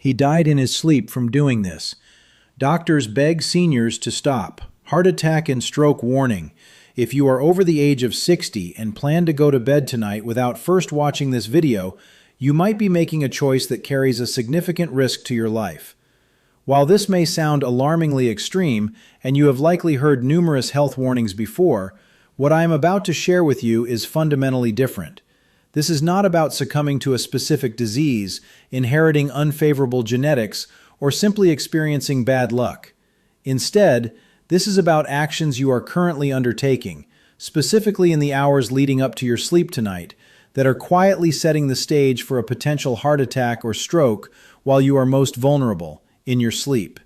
He died in his sleep from doing this. Doctors beg seniors to stop. Heart attack and stroke warning. If you are over the age of 60 and plan to go to bed tonight without first watching this video, you might be making a choice that carries a significant risk to your life. While this may sound alarmingly extreme, and you have likely heard numerous health warnings before, what I am about to share with you is fundamentally different. This is not about succumbing to a specific disease, inheriting unfavorable genetics, or simply experiencing bad luck. Instead, this is about actions you are currently undertaking, specifically in the hours leading up to your sleep tonight, that are quietly setting the stage for a potential heart attack or stroke while you are most vulnerable, in your sleep.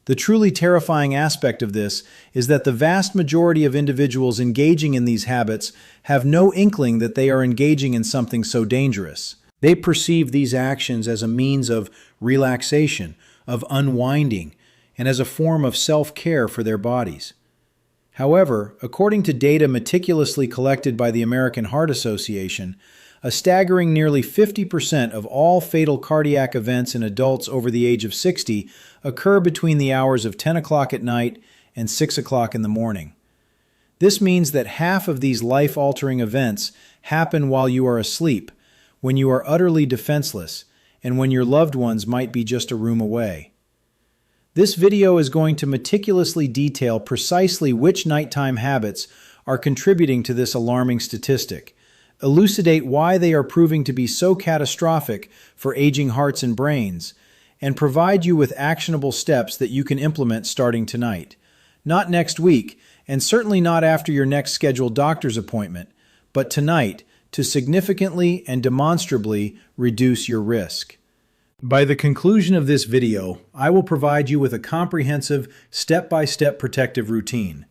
The truly terrifying aspect of this is that the vast majority of individuals engaging in these habits have no inkling that they are engaging in something so dangerous. They perceive these actions as a means of relaxation, of unwinding, and as a form of self-care for their bodies. However, according to data meticulously collected by the American Heart Association, a staggering nearly 50% of all fatal cardiac events in adults over the age of 60 occur between the hours of 10 o'clock at night and 6 o'clock in the morning. This means that half of these life-altering events happen while you are asleep, when you are utterly defenseless, and when your loved ones might be just a room away. This video is going to meticulously detail precisely which nighttime habits are contributing to this alarming statistic, elucidate why they are proving to be so catastrophic for aging hearts and brains, and provide you with actionable steps that you can implement starting tonight. Not next week, and certainly not after your next scheduled doctor's appointment, but tonight to significantly and demonstrably reduce your risk. By the conclusion of this video, I will provide you with a comprehensive, step-by-step protective routine.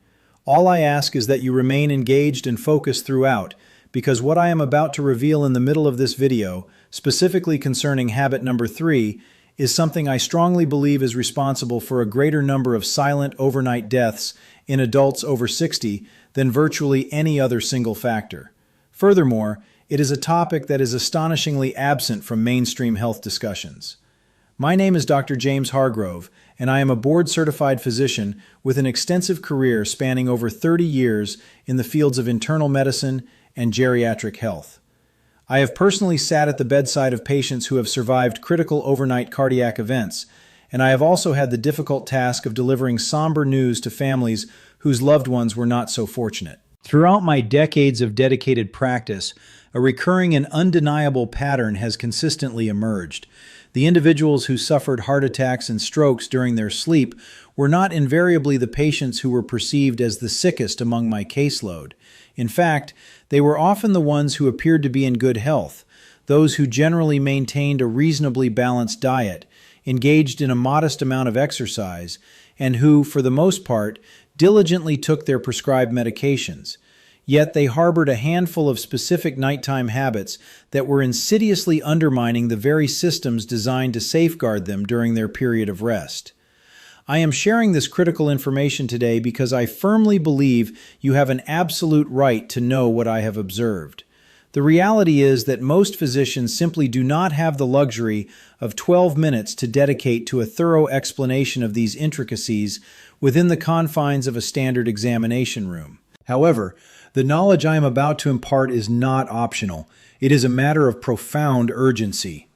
All I ask is that you remain engaged and focused throughout, because what I am about to reveal in the middle of this video, specifically concerning habit number 3, is something I strongly believe is responsible for a greater number of silent overnight deaths in adults over 60 than virtually any other single factor. Furthermore, it is a topic that is astonishingly absent from mainstream health discussions. My name is Dr. James Hargrove, and I am a board-certified physician with an extensive career spanning over 30 years in the fields of internal medicine and geriatric health. I have personally sat at the bedside of patients who have survived critical overnight cardiac events, and I have also had the difficult task of delivering somber news to families whose loved ones were not so fortunate. Throughout my decades of dedicated practice, a recurring and undeniable pattern has consistently emerged. The individuals who suffered heart attacks and strokes during their sleep were not invariably the patients who were perceived as the sickest among my caseload. In fact, they were often the ones who appeared to be in good health, those who generally maintained a reasonably balanced diet, engaged in a modest amount of exercise, and who, for the most part, diligently took their prescribed medications. Yet they harbored a handful of specific nighttime habits that were insidiously undermining the very systems designed to safeguard them during their period of rest. I am sharing this critical information today because I firmly believe you have an absolute right to know what I have observed. The reality is that most physicians simply do not have the luxury of 12 minutes to dedicate to a thorough explanation of these intricacies within the confines of a standard examination room. However, the knowledge I am about to impart is not optional. It is a matter of profound urgency.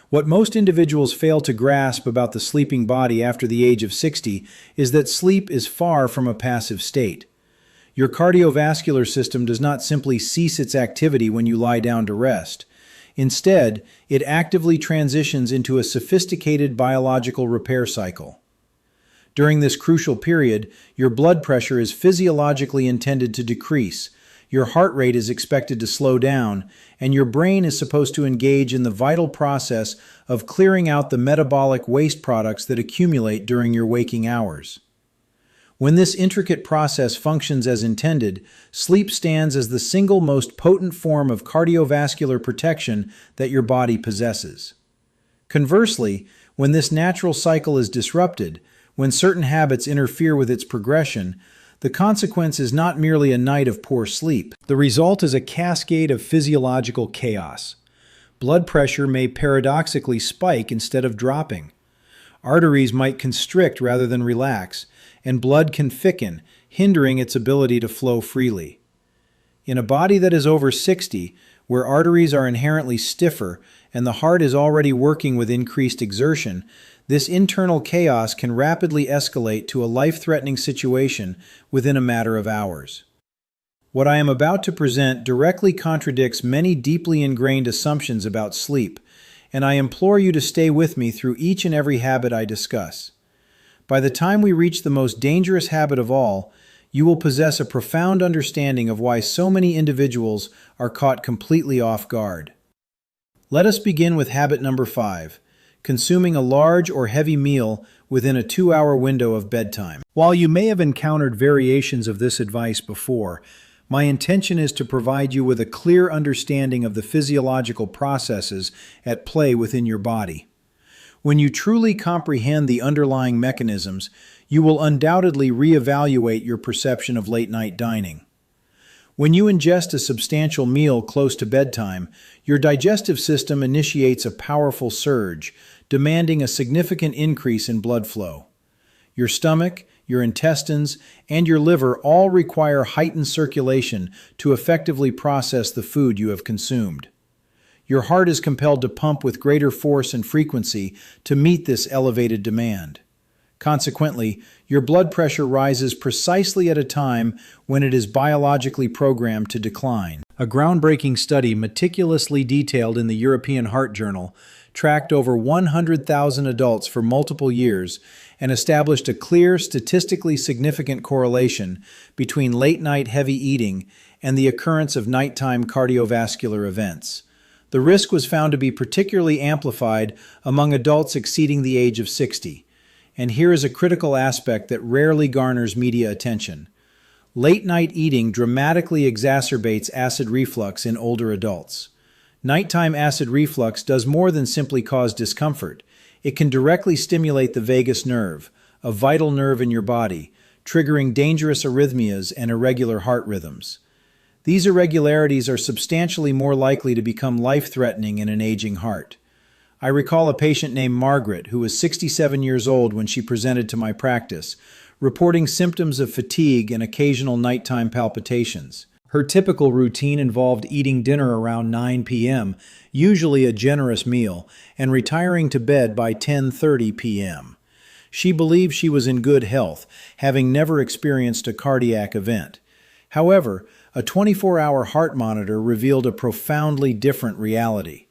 What most individuals fail to grasp about the sleeping body after the age of 60 is that sleep is far from a passive state. Your cardiovascular system does not simply cease its activity when you lie down to rest. Instead, it actively transitions into a sophisticated biological repair cycle. During this crucial period, your blood pressure is physiologically intended to decrease, your heart rate is expected to slow down, and your brain is supposed to engage in the vital process of clearing out the metabolic waste products that accumulate during your waking hours. When this intricate process functions as intended, sleep stands as the single most potent form of cardiovascular protection that your body possesses. Conversely, when this natural cycle is disrupted, when certain habits interfere with its progression, the consequence is not merely a night of poor sleep. The result is a cascade of physiological chaos. blood pressure may paradoxically spike instead of dropping. Arteries might constrict rather than relax, and blood can thicken, hindering its ability to flow freely. In a body that is over 60, where arteries are inherently stiffer and the heart is already working with increased exertion, this internal chaos can rapidly escalate to a life-threatening situation within a matter of hours. What I am about to present directly contradicts many deeply ingrained assumptions about sleep, and I implore you to stay with me through each and every habit I discuss. By the time we reach the most dangerous habit of all, you will possess a profound understanding of why so many individuals are caught completely off guard. Let us begin with habit number 5, consuming a large or heavy meal within a 2-hour window of bedtime. While you may have encountered variations of this advice before, my intention is to provide you with a clear understanding of the physiological processes at play within your body. When you truly comprehend the underlying mechanisms, you will undoubtedly reevaluate your perception of late-night dining. When you ingest a substantial meal close to bedtime, your digestive system initiates a powerful surge, demanding a significant increase in blood flow. Your stomach, your intestines, and your liver all require heightened circulation to effectively process the food you have consumed. Your heart is compelled to pump with greater force and frequency to meet this elevated demand. Consequently, your blood pressure rises precisely at a time when it is biologically programmed to decline. A groundbreaking study meticulously detailed in the European Heart Journal tracked over 100,000 adults for multiple years and established a clear, statistically significant correlation between late-night heavy eating and the occurrence of nighttime cardiovascular events. The risk was found to be particularly amplified among adults exceeding the age of 60. And here is a critical aspect that rarely garners media attention. Late-night eating dramatically exacerbates acid reflux in older adults. Nighttime acid reflux does more than simply cause discomfort. It can directly stimulate the vagus nerve, a vital nerve in your body, triggering dangerous arrhythmias and irregular heart rhythms. These irregularities are substantially more likely to become life-threatening in an aging heart. I recall a patient named Margaret, who was 67 years old when she presented to my practice, reporting symptoms of fatigue and occasional nighttime palpitations. Her typical routine involved eating dinner around 9 p.m., usually a generous meal, and retiring to bed by 10:30 p.m. She believed she was in good health, having never experienced a cardiac event. However, a 24-hour heart monitor revealed a profoundly different reality.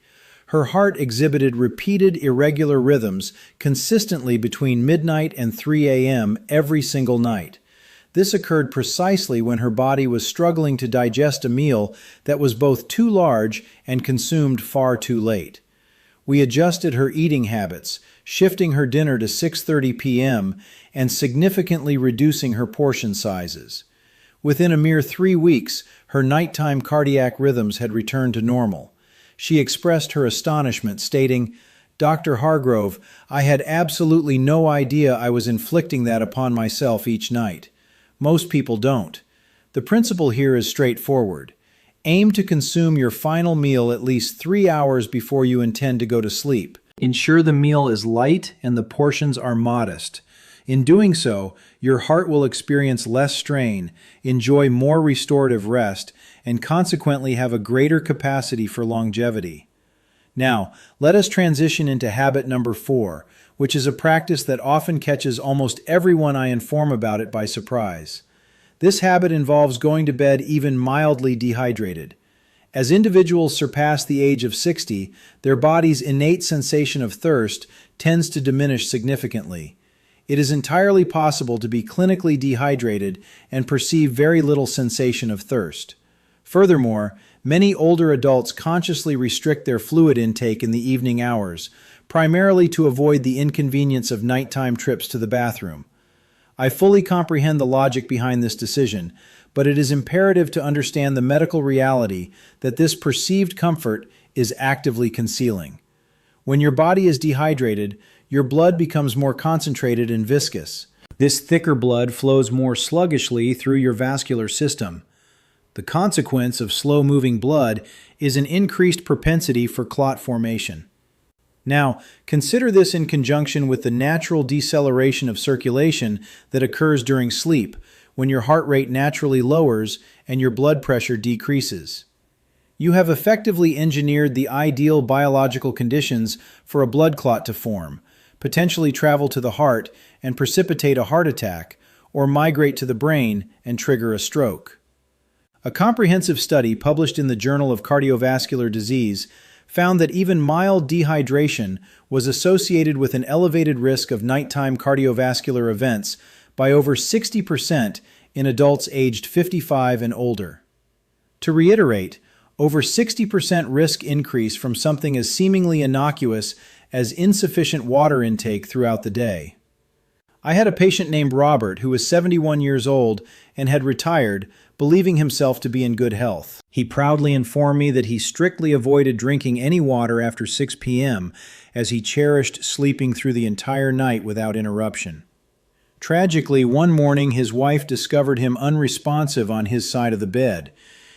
Her heart exhibited repeated irregular rhythms consistently between midnight and 3 a.m. every single night. This occurred precisely when her body was struggling to digest a meal that was both too large and consumed far too late. We adjusted her eating habits, shifting her dinner to 6:30 p.m. and significantly reducing her portion sizes. Within a mere 3 weeks, her nighttime cardiac rhythms had returned to normal. She expressed her astonishment, stating, "Dr. Hargrove, I had absolutely no idea I was inflicting that upon myself each night. Most people don't." The principle here is straightforward. Aim to consume your final meal at least 3 hours before you intend to go to sleep. Ensure the meal is light and the portions are modest. In doing so, your heart will experience less strain, enjoy more restorative rest, and consequently have a greater capacity for longevity. Now, let us transition into habit number 4, which is a practice that often catches almost everyone I inform about it by surprise. This habit involves going to bed even mildly dehydrated. As individuals surpass the age of 60, their body's innate sensation of thirst tends to diminish significantly. It is entirely possible to be clinically dehydrated and perceive very little sensation of thirst. Furthermore, many older adults consciously restrict their fluid intake in the evening hours, primarily to avoid the inconvenience of nighttime trips to the bathroom. I fully comprehend the logic behind this decision, but it is imperative to understand the medical reality that this perceived comfort is actively concealing. When your body is dehydrated, your blood becomes more concentrated and viscous. This thicker blood flows more sluggishly through your vascular system. The consequence of slow-moving blood is an increased propensity for clot formation. Now, consider this in conjunction with the natural deceleration of circulation that occurs during sleep, when your heart rate naturally lowers and your blood pressure decreases. You have effectively engineered the ideal biological conditions for a blood clot to form, potentially travel to the heart and precipitate a heart attack, or migrate to the brain and trigger a stroke. A comprehensive study published in the Journal of Cardiovascular Disease found that even mild dehydration was associated with an elevated risk of nighttime cardiovascular events by over 60% in adults aged 55 and older. To reiterate, over 60% risk increase from something as seemingly innocuous as insufficient water intake throughout the day. I had a patient named Robert who was 71 years old and had retired, believing himself to be in good health. He proudly informed me that he strictly avoided drinking any water after 6 p.m., as he cherished sleeping through the entire night without interruption. Tragically, one morning his wife discovered him unresponsive on his side of the bed.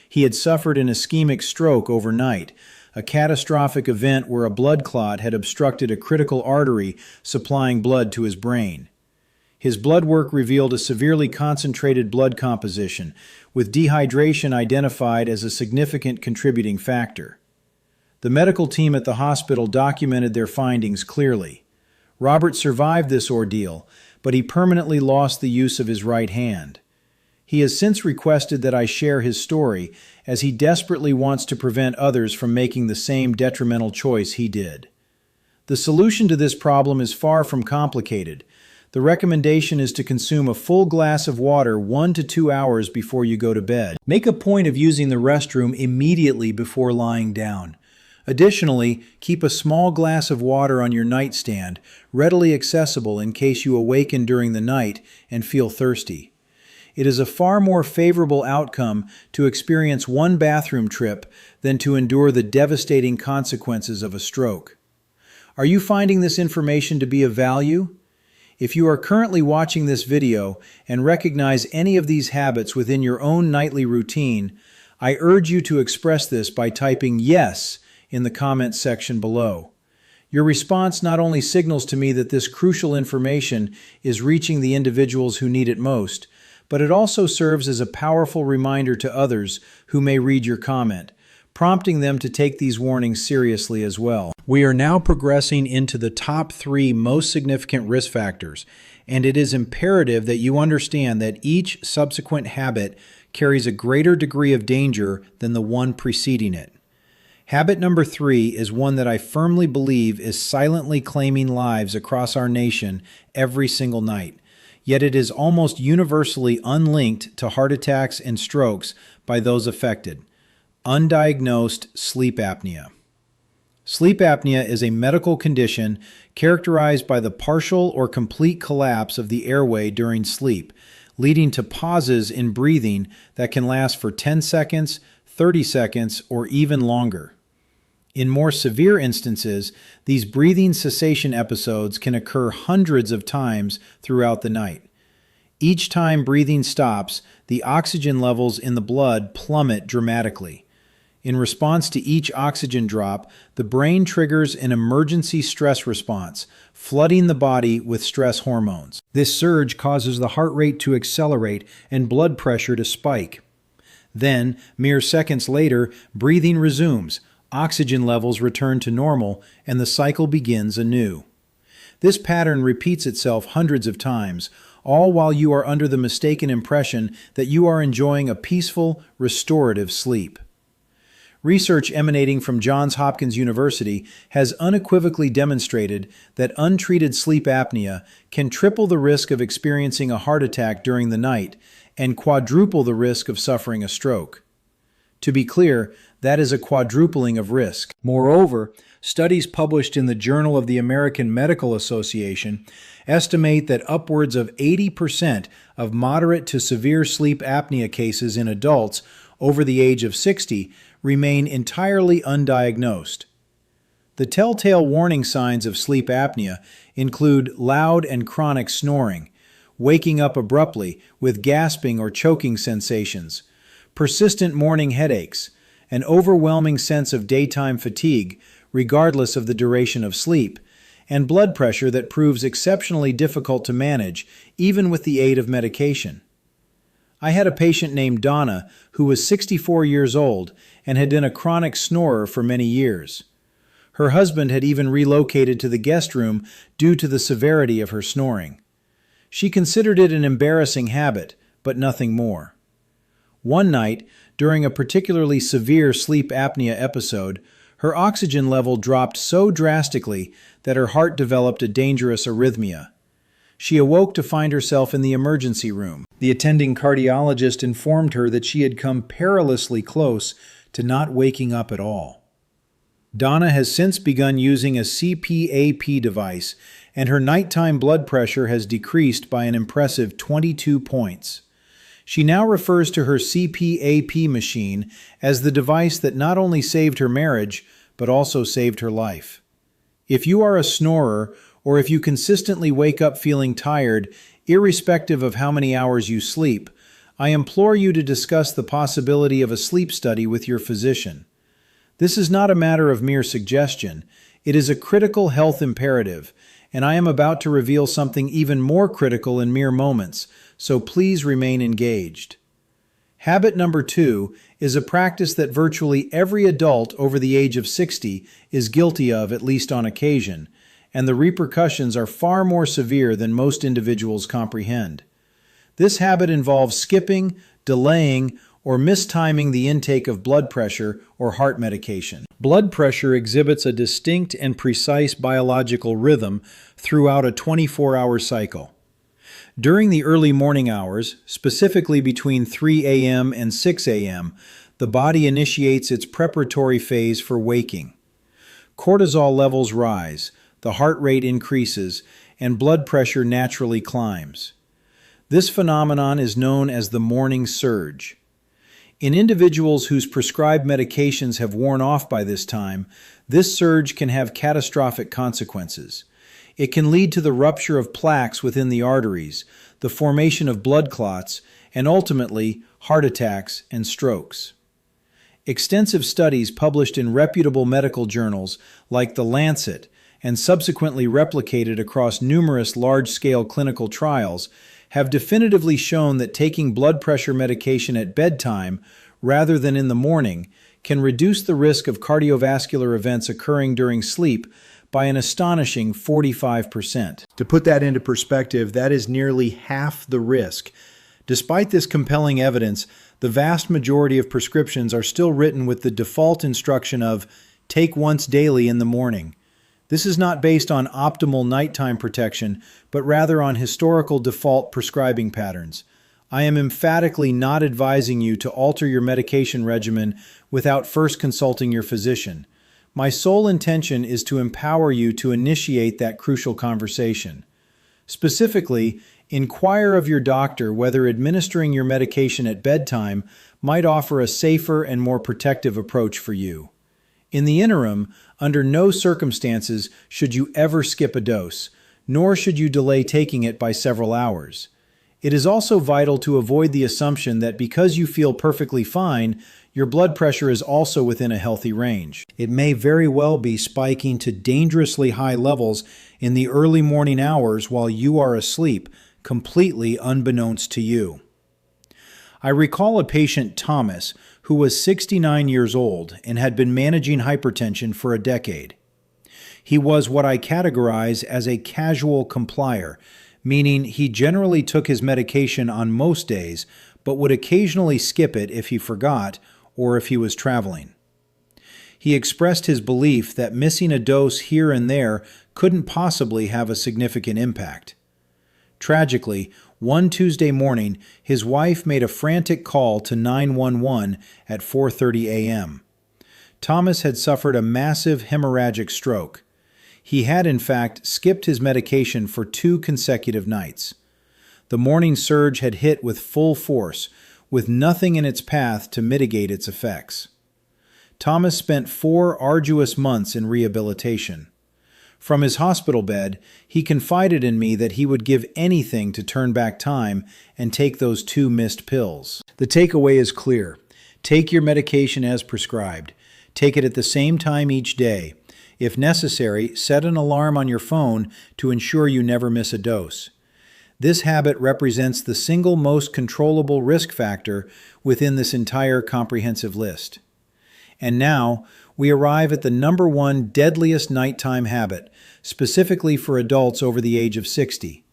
He had suffered an ischemic stroke overnight, a catastrophic event where a blood clot had obstructed a critical artery supplying blood to his brain. His blood work revealed a severely concentrated blood composition, with dehydration identified as a significant contributing factor. The medical team at the hospital documented their findings clearly. Robert survived this ordeal, but he permanently lost the use of his right hand. He has since requested that I share his story, as he desperately wants to prevent others from making the same detrimental choice he did. The solution to this problem is far from complicated. The recommendation is to consume a full glass of water 1 to 2 hours before you go to bed. Make a point of using the restroom immediately before lying down. Additionally, keep a small glass of water on your nightstand, readily accessible in case you awaken during the night and feel thirsty. It is a far more favorable outcome to experience one bathroom trip than to endure the devastating consequences of a stroke. Are you finding this information to be of value? If you are currently watching this video and recognize any of these habits within your own nightly routine, I urge you to express this by typing "yes" in the comments section below. Your response not only signals to me that this crucial information is reaching the individuals who need it most, but it also serves as a powerful reminder to others who may read your comment, prompting them to take these warnings seriously as well. We are now progressing into the top 3 most significant risk factors, and it is imperative that you understand that each subsequent habit carries a greater degree of danger than the one preceding it. Habit number 3 is one that I firmly believe is silently claiming lives across our nation every single night. Yet it is almost universally unlinked to heart attacks and strokes by those affected: undiagnosed sleep apnea. Sleep apnea is a medical condition characterized by the partial or complete collapse of the airway during sleep, leading to pauses in breathing that can last for 10 seconds, 30 seconds, or even longer. In more severe instances, these breathing cessation episodes can occur hundreds of times throughout the night. Each time breathing stops, the oxygen levels in the blood plummet dramatically. In response to each oxygen drop, the brain triggers an emergency stress response, flooding the body with stress hormones. This surge causes the heart rate to accelerate and blood pressure to spike. Then, mere seconds later, breathing resumes. Oxygen levels return to normal, and the cycle begins anew. This pattern repeats itself hundreds of times, all while you are under the mistaken impression that you are enjoying a peaceful, restorative sleep. Research emanating from Johns Hopkins University has unequivocally demonstrated that untreated sleep apnea can triple the risk of experiencing a heart attack during the night and quadruple the risk of suffering a stroke. To be clear, that is a quadrupling of risk. Moreover, studies published in the Journal of the American Medical Association estimate that upwards of 80% of moderate to severe sleep apnea cases in adults over the age of 60 remain entirely undiagnosed. The telltale warning signs of sleep apnea include loud and chronic snoring, waking up abruptly with gasping or choking sensations, persistent morning headaches, an overwhelming sense of daytime fatigue, regardless of the duration of sleep, and blood pressure that proves exceptionally difficult to manage, even with the aid of medication. I had a patient named Donna who was 64 years old and had been a chronic snorer for many years. Her husband had even relocated to the guest room due to the severity of her snoring. She considered it an embarrassing habit, but nothing more. One night, during a particularly severe sleep apnea episode, her oxygen level dropped so drastically that her heart developed a dangerous arrhythmia. She awoke to find herself in the emergency room. The attending cardiologist informed her that she had come perilously close to not waking up at all. Donna has since begun using a CPAP device, and her nighttime blood pressure has decreased by an impressive 22 points. She now refers to her CPAP machine as the device that not only saved her marriage, but also saved her life. If you are a snorer, or if you consistently wake up feeling tired, irrespective of how many hours you sleep, I implore you to discuss the possibility of a sleep study with your physician. This is not a matter of mere suggestion. It is a critical health imperative, and I am about to reveal something even more critical in mere moments, so please remain engaged. Habit number 2 is a practice that virtually every adult over the age of 60 is guilty of at least on occasion, and the repercussions are far more severe than most individuals comprehend. This habit involves skipping, delaying, or mistiming the intake of blood pressure or heart medication. Blood pressure exhibits a distinct and precise biological rhythm throughout a 24-hour cycle. During the early morning hours, specifically between 3 a.m. and 6 a.m., the body initiates its preparatory phase for waking. Cortisol levels rise, the heart rate increases, and blood pressure naturally climbs. This phenomenon is known as the morning surge. In individuals whose prescribed medications have worn off by this time, this surge can have catastrophic consequences. It can lead to the rupture of plaques within the arteries, the formation of blood clots, and ultimately, heart attacks and strokes. Extensive studies published in reputable medical journals like The Lancet and subsequently replicated across numerous large-scale clinical trials have definitively shown that taking blood pressure medication at bedtime rather than in the morning can reduce the risk of cardiovascular events occurring during sleep by an astonishing 45%. To put that into perspective, that is nearly half the risk. Despite this compelling evidence, the vast majority of prescriptions are still written with the default instruction of take once daily in the morning. This is not based on optimal nighttime protection, but rather on historical default prescribing patterns. I am emphatically not advising you to alter your medication regimen without first consulting your physician. My sole intention is to empower you to initiate that crucial conversation. Specifically, inquire of your doctor whether administering your medication at bedtime might offer a safer and more protective approach for you. In the interim, under no circumstances should you ever skip a dose, nor should you delay taking it by several hours. It is also vital to avoid the assumption that because you feel perfectly fine, your blood pressure is also within a healthy range. It may very well be spiking to dangerously high levels in the early morning hours while you are asleep, completely unbeknownst to you. I recall a patient, Thomas, who was 69 years old and had been managing hypertension for a decade. He was what I categorize as a casual complier, meaning he generally took his medication on most days, but would occasionally skip it if he forgot or if he was traveling. He expressed his belief that missing a dose here and there couldn't possibly have a significant impact. Tragically, one Tuesday morning, his wife made a frantic call to 911 at 4:30 a.m. Thomas had suffered a massive hemorrhagic stroke. He had, in fact, skipped his medication for 2 consecutive nights. The morning surge had hit with full force, with nothing in its path to mitigate its effects. Thomas spent 4 arduous months in rehabilitation. From his hospital bed, he confided in me that he would give anything to turn back time and take those 2 missed pills. The takeaway is clear. Take your medication as prescribed. Take it at the same time each day. If necessary, set an alarm on your phone to ensure you never miss a dose. This habit represents the single most controllable risk factor within this entire comprehensive list. And now, we arrive at the number one deadliest nighttime habit, specifically for adults over the age of 60.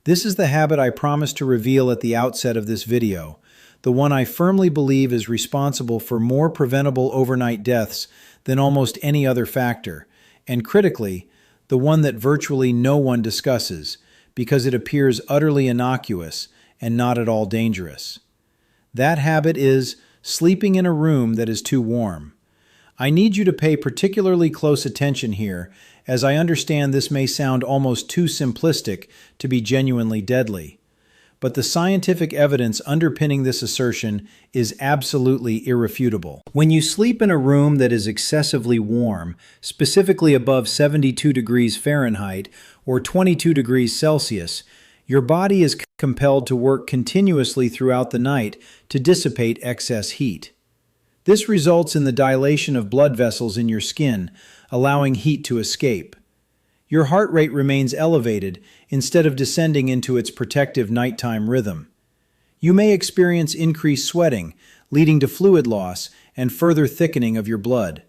This is the habit I promised to reveal at the outset of this video, the one I firmly believe is responsible for more preventable overnight deaths than almost any other factor, and critically, the one that virtually no one discusses, because it appears utterly innocuous and not at all dangerous. That habit is sleeping in a room that is too warm. I need you to pay particularly close attention here, as I understand this may sound almost too simplistic to be genuinely deadly. But the scientific evidence underpinning this assertion is absolutely irrefutable. When you sleep in a room that is excessively warm, specifically above 72 degrees Fahrenheit or 22 degrees Celsius, your body is compelled to work continuously throughout the night to dissipate excess heat. This results in the dilation of blood vessels in your skin, allowing heat to escape. Your heart rate remains elevated instead of descending into its protective nighttime rhythm. You may experience increased sweating, leading to fluid loss and further thickening of your blood.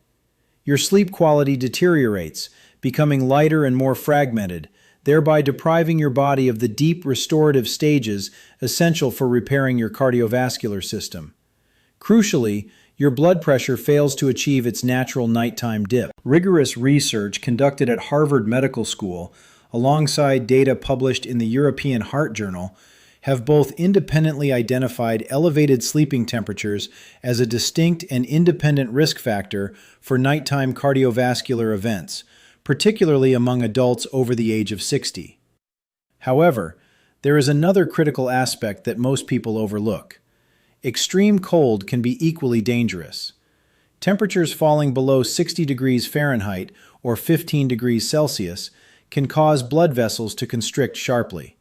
Your sleep quality deteriorates, becoming lighter and more fragmented, thereby depriving your body of the deep restorative stages essential for repairing your cardiovascular system. Crucially, your blood pressure fails to achieve its natural nighttime dip. Rigorous research conducted at Harvard Medical School, alongside data published in the European Heart Journal, have both independently identified elevated sleeping temperatures as a distinct and independent risk factor for nighttime cardiovascular events, particularly among adults over the age of 60. However, there is another critical aspect that most people overlook. Extreme cold can be equally dangerous. Temperatures falling below 60 degrees Fahrenheit or 15 degrees Celsius can cause blood vessels to constrict sharply.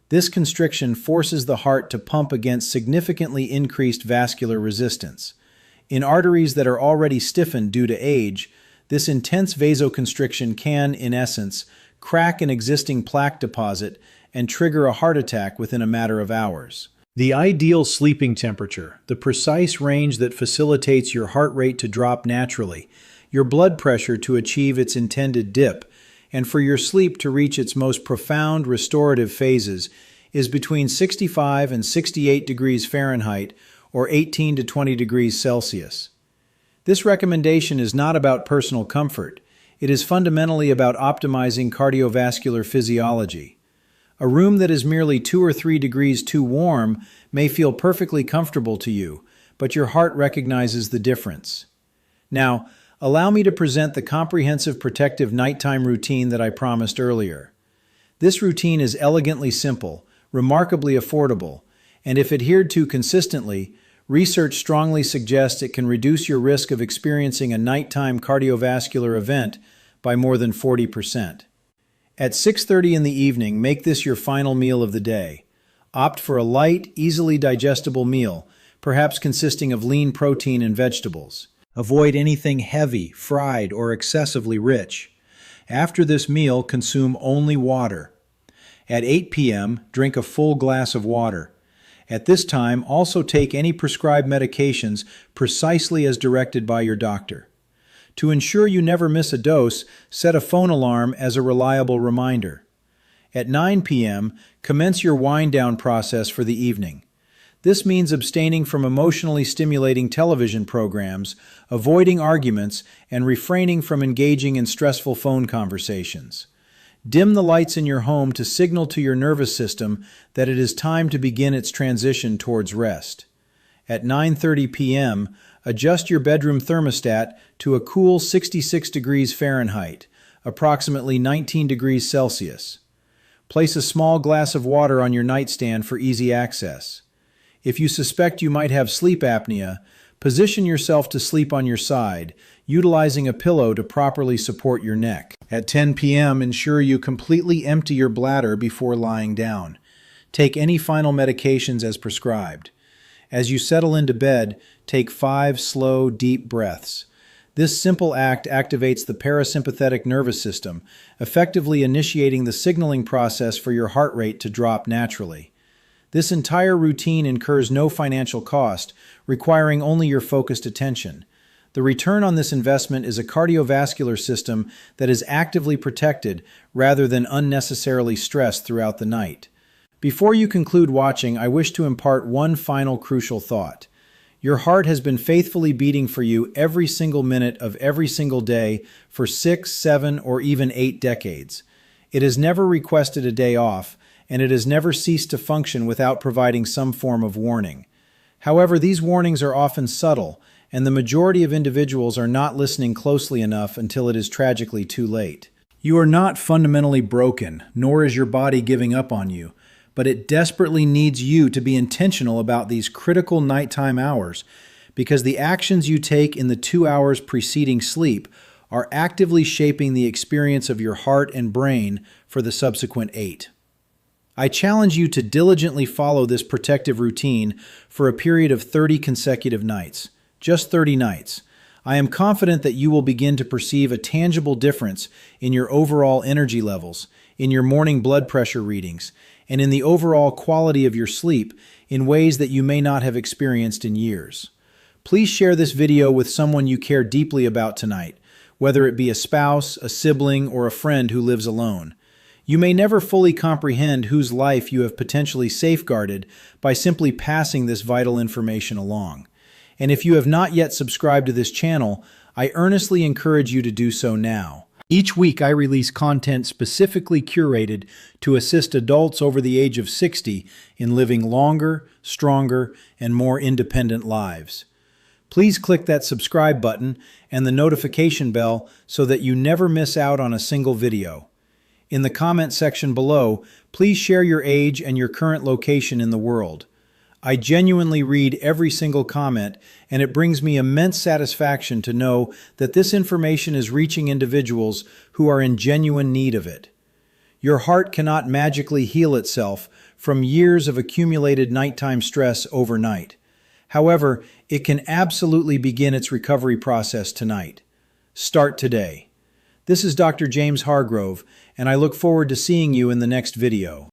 This constriction forces the heart to pump against significantly increased vascular resistance. In arteries that are already stiffened due to age, this intense vasoconstriction can, in essence, crack an existing plaque deposit and trigger a heart attack within a matter of hours. The ideal sleeping temperature, the precise range that facilitates your heart rate to drop naturally, your blood pressure to achieve its intended dip, and for your sleep to reach its most profound restorative phases, is between 65 and 68 degrees Fahrenheit or 18 to 20 degrees Celsius. This recommendation is not about personal comfort. It is fundamentally about optimizing cardiovascular physiology. A room that is merely 2 or 3 degrees too warm may feel perfectly comfortable to you, but your heart recognizes the difference. Now, allow me to present the comprehensive protective nighttime routine that I promised earlier. This routine is elegantly simple, remarkably affordable, and if adhered to consistently, research strongly suggests it can reduce your risk of experiencing a nighttime cardiovascular event by more than 40%. At 6:30 in the evening, make this your final meal of the day. Opt for a light, easily digestible meal, perhaps consisting of lean protein and vegetables. Avoid anything heavy, fried, or excessively rich. After this meal, consume only water. At 8 p.m., drink a full glass of water. At this time, also take any prescribed medications precisely as directed by your doctor. To ensure you never miss a dose, set a phone alarm as a reliable reminder. At 9 p.m., commence your wind-down process for the evening. This means abstaining from emotionally stimulating television programs, avoiding arguments, and refraining from engaging in stressful phone conversations. Dim the lights in your home to signal to your nervous system that it is time to begin its transition towards rest. At 9:30 p.m., adjust your bedroom thermostat to a cool 66 degrees Fahrenheit, approximately 19 degrees Celsius. Place a small glass of water on your nightstand for easy access. If you suspect you might have sleep apnea, position yourself to sleep on your side, utilizing a pillow to properly support your neck. At 10 p.m., ensure you completely empty your bladder before lying down. Take any final medications as prescribed. As you settle into bed, take 5 slow, deep breaths. This simple act activates the parasympathetic nervous system, effectively initiating the signaling process for your heart rate to drop naturally. This entire routine incurs no financial cost, requiring only your focused attention. The return on this investment is a cardiovascular system that is actively protected rather than unnecessarily stressed throughout the night. Before you conclude watching, I wish to impart one final crucial thought. Your heart has been faithfully beating for you every single minute of every single day for 6, 7, or even 8 decades. It has never requested a day off, and it has never ceased to function without providing some form of warning. However, these warnings are often subtle, and the majority of individuals are not listening closely enough until it is tragically too late. You are not fundamentally broken, nor is your body giving up on you, but it desperately needs you to be intentional about these critical nighttime hours, because the actions you take in the 2 hours preceding sleep are actively shaping the experience of your heart and brain for the subsequent 8. I challenge you to diligently follow this protective routine for a period of 30 consecutive nights. Just 30 nights. I am confident that you will begin to perceive a tangible difference in your overall energy levels, in your morning blood pressure readings, and in the overall quality of your sleep in ways that you may not have experienced in years. Please share this video with someone you care deeply about tonight, whether it be a spouse, a sibling, or a friend who lives alone. You may never fully comprehend whose life you have potentially safeguarded by simply passing this vital information along. And if you have not yet subscribed to this channel, I earnestly encourage you to do so now. Each week I release content specifically curated to assist adults over the age of 60 in living longer, stronger, and more independent lives. Please click that subscribe button and the notification bell so that you never miss out on a single video. In the comment section below, please share your age and your current location in the world. I genuinely read every single comment, and it brings me immense satisfaction to know that this information is reaching individuals who are in genuine need of it. Your heart cannot magically heal itself from years of accumulated nighttime stress overnight. However, it can absolutely begin its recovery process tonight. Start today. This is Dr. James Hargrove, and I look forward to seeing you in the next video.